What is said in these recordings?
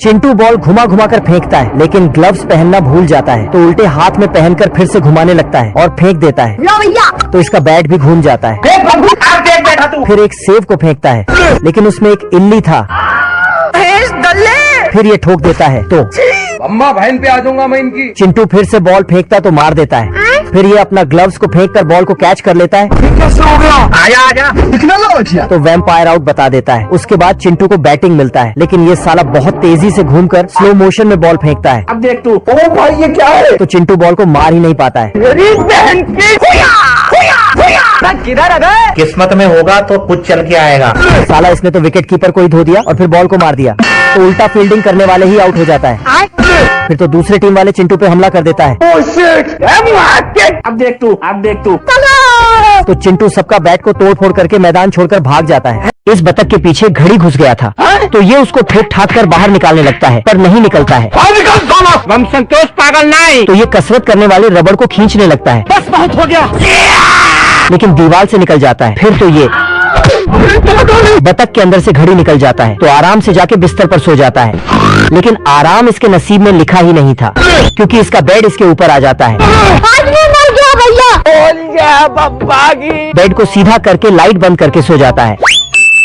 Chintu ball घुमा घुमा कर फेंकता है, लेकिन ग्लव्स पहनना भूल जाता है, तो उल्टे हाथ में पहनकर फिर से घुमाने लगता है और फेंक देता है। तो इसका बैट भी घूम जाता है। फिर एक सेव को फेंकता है, लेकिन उसमें एक इल्ली था। फिर ये ठोक देता है तो अम्मा बहन पे आ जाऊंगा मैं इनकी। चिंटू फिर से बॉल फेंकता तो मार देता है। फिर ये अपना ग्लव्स को फेंककर बॉल को कैच कर लेता है। कैसे हो गया? आजा आजा दिखना लो बचिया। तो वैम्पायर आउट बता देता है। उसके बाद चिंटू को बैटिंग मिलता है, लेकिन ये साला बहुत तेजी से घूमकर स्लो मोशन में बॉल फेंकता है। अब देख तू। ओ भाई ये क्या है? तो चिंटू बॉल को मार ही नहीं पाता है। मेरी बहन की किधर है? किस्मत में होगा तो कुछ चल के आएगा। साला इसने तो विकेट कीपर को ही धो दिया और फिर बॉल को मार दिया। तो उल्टा फील्डिंग करने वाले ही आउट हो जाता है। फिर तो दूसरे टीम वाले चिंटू पे हमला कर देता है। अब देख तू। अब देख तू। तो चिंटू सबका बैट को तोड़ फोड़ करके मैदान छोड़कर भाग जाता है। इस बतख के पीछे घड़ी घुस गया था, तो ये उसको फेंक ठाक कर बाहर निकालने लगता है, पर नहीं निकलता है। हम संतोष पागल नहीं। तो ये कसरत करने वाले रबड़ को खींचने लगता है, बस बहुत हो गया। लेकिन दीवार से निकल जाता है। फिर तो ये बतख के अंदर से घड़ी निकल जाता है, तो आराम से जाके बिस्तर पर सो जाता है। लेकिन आराम इसके नसीब में लिखा ही नहीं था, क्योंकि इसका बेड इसके ऊपर आ जाता है। बेड को सीधा करके लाइट बंद करके सो जाता है,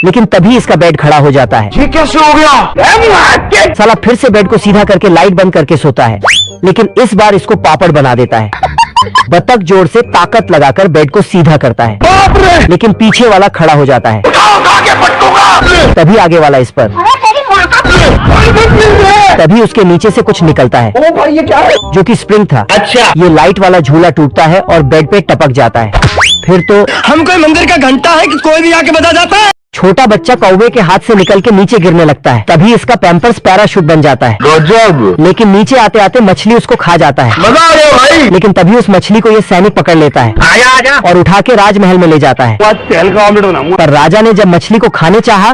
लेकिन तभी इसका बेड खड़ा हो जाता है। ये कैसे हो गया? साला फिर से बेड को सीधा करके लाइट बंद करके सोता है, लेकिन इस बार इसको पापड़ बना देता है। बतख जोर से ताकत लगाकर बेड को सीधा करता है, लेकिन पीछे वाला खड़ा हो जाता है। तभी आगे वाला इस पर, तभी उसके नीचे से कुछ निकलता है। ओ भाई ये क्या है? जो कि स्प्रिंग था। अच्छा। ये लाइट वाला झूला टूटता है और बेड पे टपक जाता है। फिर तो हम कोई मंदिर का घंटा है कि कोई भी आके बजा जाता है? छोटा बच्चा कौवे के हाथ से निकल के नीचे गिरने लगता है। तभी इसका पैम्पर्स पैराशूट बन जाता है। गजब। लेकिन नीचे आते आते मछली उसको खा जाता है। मजा आ गया भाई। लेकिन तभी उस मछली को ये सैनिक पकड़ लेता है आजा आजा। और उठा के राजमहल में ले जाता है। तेल का ऑमलेट बनाऊंगा। पर राजा ने जब मछली को खाने चाहा,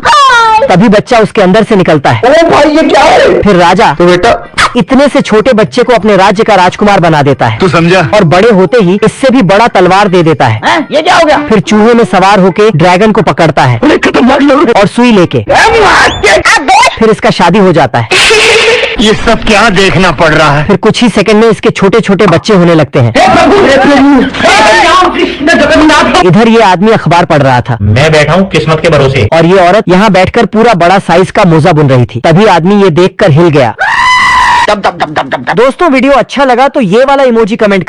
तभी बच्चा उसके अंदर से निकलता है। ओ भाई ये क्या है? फिर राजा तो बेटा इतने से छोटे बच्चे को अपने राज्य का राजकुमार बना देता है, तू समझा? और बड़े होते ही इससे भी बड़ा तलवार दे देता है। ये क्या हो गया? फिर चूहे में सवार होके ड्रैगन को पकड़ता है खतरनाक लोग। और सुई लेके। फिर इसका शादी हो जाता है। ये सब क्या देखना पड़ रहा है? फिर कुछ ही सेकंड में इसके छोटे छोटे बच्चे होने लगते हैं। इधर ये आदमी अखबार पढ़ रहा था, मैं बैठा हूँ किस्मत के भरोसे। और ये औरत यहाँ बैठकर पूरा बड़ा साइज का मोजा बुन रही थी। तभी आदमी ये देखकर हिल गया। दोस्तों वीडियो अच्छा लगा तो ये वाला इमोजी कमेंट